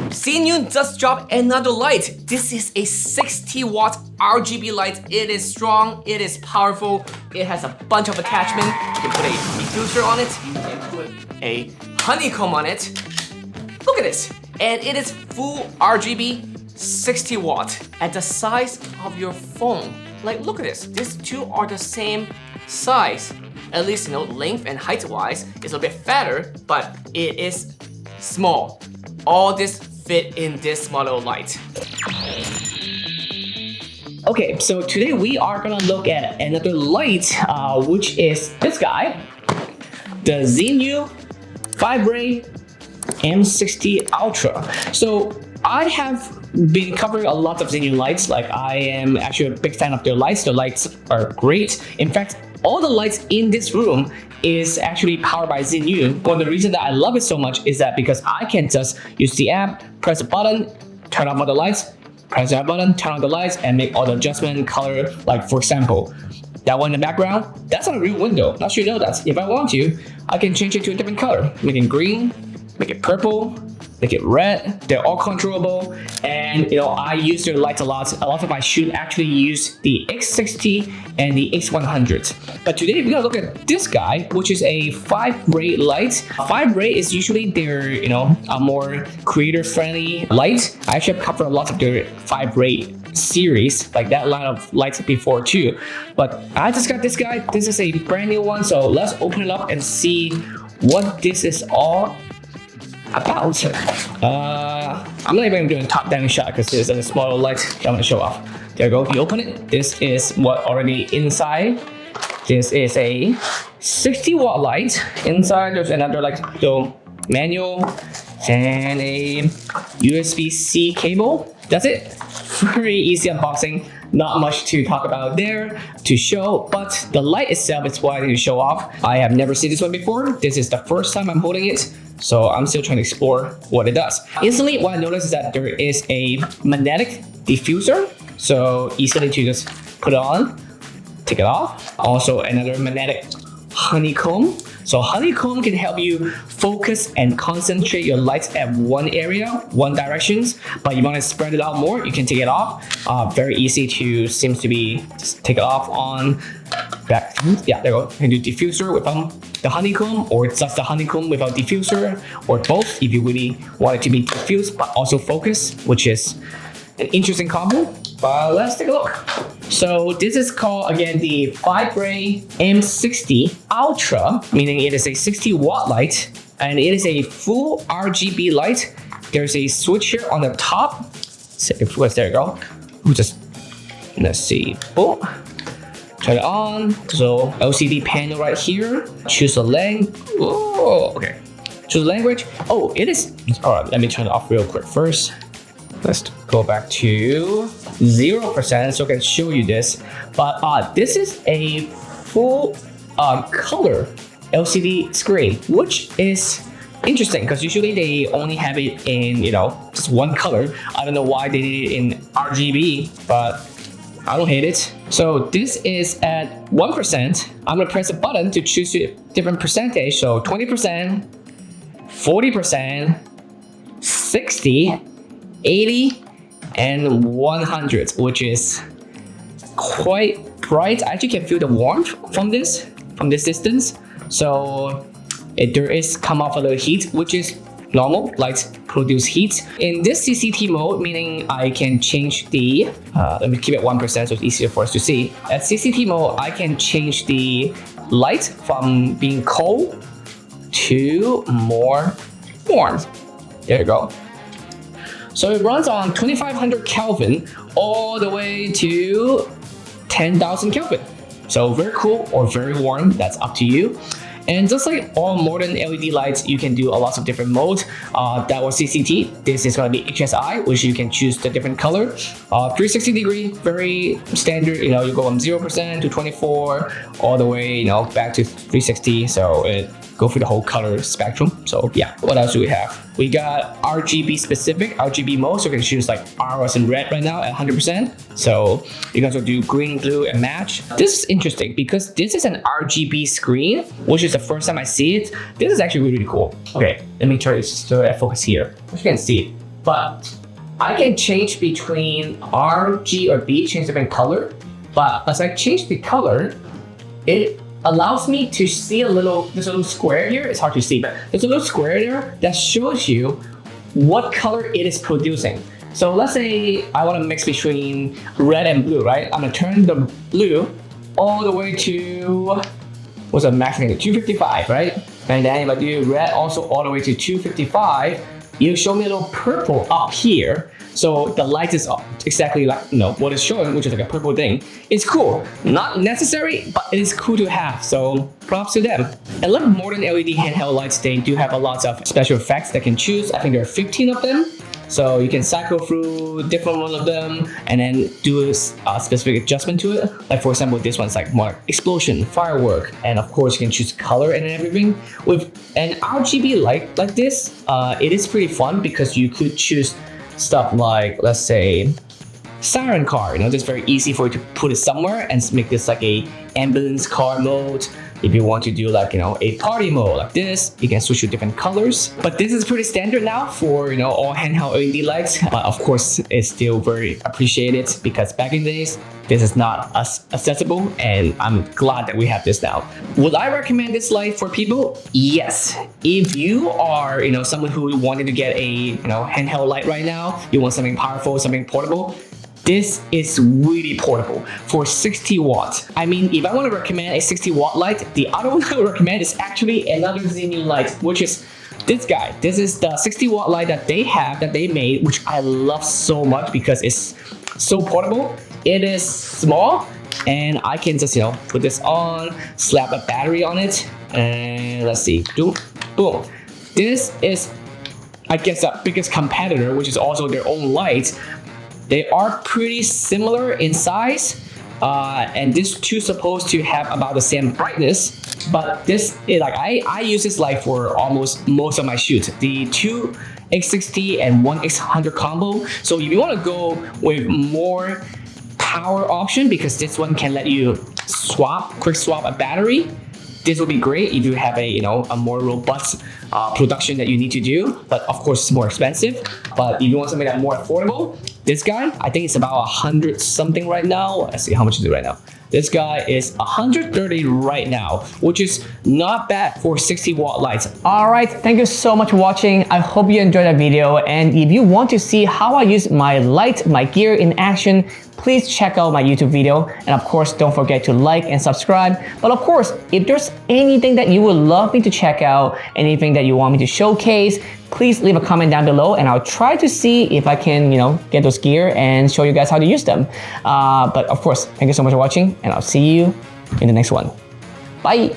Zhiyun just dropped another light. This is a 60-watt RGB light. It is strong, it is powerful, it has a bunch of attachments. You can put a diffuser on it, you can put a honeycomb on it. Look at this. And it is full RGB, 60 watt, at the size of your phone. Like, look at this. These two are the same size. At least, length and height wise, it's a bit fatter, but it is small. All this fit in this model light. Okay, so today we are gonna look at another light, which is this guy, the Zhiyun Fiveray M60 Ultra. So I have been covering a lot of Zhiyun lights. Like, I am actually a big fan of their lights. Their lights are great. In fact, all the lights in this room is actually powered by Zhiyun. One of the reasons that I love it so much is that because I can just use the app, press a button, turn off all the lights, press that button, turn on the lights, and make all the adjustment color. Like, for example, that one in the background, that's not a real window. Not sure you know that. If I want to, I can change it to a different color. Make it green, make it purple, make it red. They're all controllable, and I use their lights a lot. A lot of my shoot actually use the X60 and the X100. But today we're gonna look at this guy, which is a Fiveray light. Fiveray is usually their a more creator-friendly light. I actually have covered a lot of their Fiveray series, like that line of lights before too. But I just got this guy. This is a brand new one, so let's open it up and see what this is all about. I'm not even doing a top-down shot because there's a smaller light that I'm gonna show off. There you go. You open it. This is what already inside. This is a 60-watt light. Inside there's another manual and a USB-C cable. That's it. Very easy unboxing. Not much to talk about there to show, but the light itself is what I need to show off. I have never seen this one before. This is the first time I'm holding it, so I'm still trying to explore what it does. Instantly, what I noticed is that there is a magnetic diffuser, so easily to just put it on, take it off. Also another magnetic honeycomb. So honeycomb can help you focus and concentrate your lights at one area, one directions, but you want to spread it out more, you can take it off. Very easy to, seems to be, just take it off, on, back. Yeah, there you go. You can do diffuser without the honeycomb, or just the honeycomb without diffuser, or both if you really want it to be diffused but also focus, which is an interesting combo. But let's take a look. So this is called, again, the Fiveray M60 Ultra, meaning it is a 60-watt light, and it is a full RGB light. There's a switch here on the top. So there you go. Let's see. Boom. Turn it on. So LCD panel right here. Choose a language. Oh, okay. Choose a language. Oh, it is. All right. Let me turn it off real quick first. Let's go back to 0% so I can show you this. But this is a full color LCD screen, which is interesting because usually they only have it in just one color. I don't know why they did it in RGB, but I don't hate it. So this is at 1%. I'm gonna press a button to choose a different percentage. So 20%, 40%, 60, 80, and 100, which is quite bright. I actually can feel the warmth from this distance. So there is come off a little heat, which is normal. Lights produce heat. In this CCT mode, meaning I can change the, let me keep it 1% so it's easier for us to see. At CCT mode, I can change the light from being cold to more warm. There you go. So it runs on 2500 Kelvin all the way to 10,000 Kelvin. So very cool or very warm, that's up to you. And just like all modern LED lights, you can do a lot of different modes. That was CCT. This is going to be HSI, which you can choose the different color. 360 degree, very standard. You go from 0% to 24, all the way back to 360. So it go through the whole color spectrum. So yeah, what else do we have? We got RGB specific, RGB mode. So we can choose like RS and red right now at 100%. So you can also do green, blue, and match. This is interesting because this is an RGB screen, which is the first time I see it. This is actually really, really cool. Okay, let me try to focus here. You can see it. but I can change between R, G, or B, change different color. But as I change the color, it allows me to see there's a little square here. It's hard to see, but there's a little square there that shows you what color it is producing. So let's say I want to mix between red and blue, right? I'm gonna turn the blue all the way to, what's the max? 255, right? And then if I do red also all the way to 255, you show me a little purple up here. So the light is exactly like what it's showing, which is like a purple thing. It's cool. Not necessary, but it is cool to have. So props to them. And like modern LED handheld lights, they do have a lot of special effects that can choose. I think there are 15 of them. So you can cycle through different one of them and then do a specific adjustment to it. Like for example, this one's like more explosion, firework, and of course you can choose color and everything. With an RGB light like this, it is pretty fun because you could choose stuff like, let's say, siren car. It's very easy for you to put it somewhere and make this like a ambulance car mode. If you want to do like, a party mode like this, you can switch to different colors. But this is pretty standard now for, all handheld LED lights. But of course, it's still very appreciated because back in the days, this is not as accessible, and I'm glad that we have this now. Would I recommend this light for people? Yes. If you are, someone who wanted to get a, handheld light right now, you want something powerful, something portable, this is really portable for 60 watts. I mean, if I want to recommend a 60 watt light, the other one I would recommend is actually another Zhiyun light, which is this guy. This is the 60 watt light that they made, which I love so much because it's so portable. It is small, and I can just, put this on, slap a battery on it, and let's see, boom, boom. This is, I guess, the biggest competitor, which is also their own light. They are pretty similar in size, and these two supposed to have about the same brightness. But this is like I use this light for almost most of my shoots. The 2 X60 and 1 X100 combo. So if you want to go with more power option, because this one can let you quick swap a battery, this will be great if you have a more robust production that you need to do. But of course, it's more expensive. But if you want something that's more affordable, this guy, I think it's about 100 something right now. Let's see, how much is it right now? This guy is 130 right now, which is not bad for 60 watt lights. All right, thank you so much for watching. I hope you enjoyed that video. And if you want to see how I use my light, my gear in action, please check out my YouTube video. And of course, don't forget to like and subscribe. But of course, if there's anything that you would love me to check out, anything that you want me to showcase, please leave a comment down below and I'll try to see if I can, get those gear and show you guys how to use them. But of course, thank you so much for watching and I'll see you in the next one. Bye.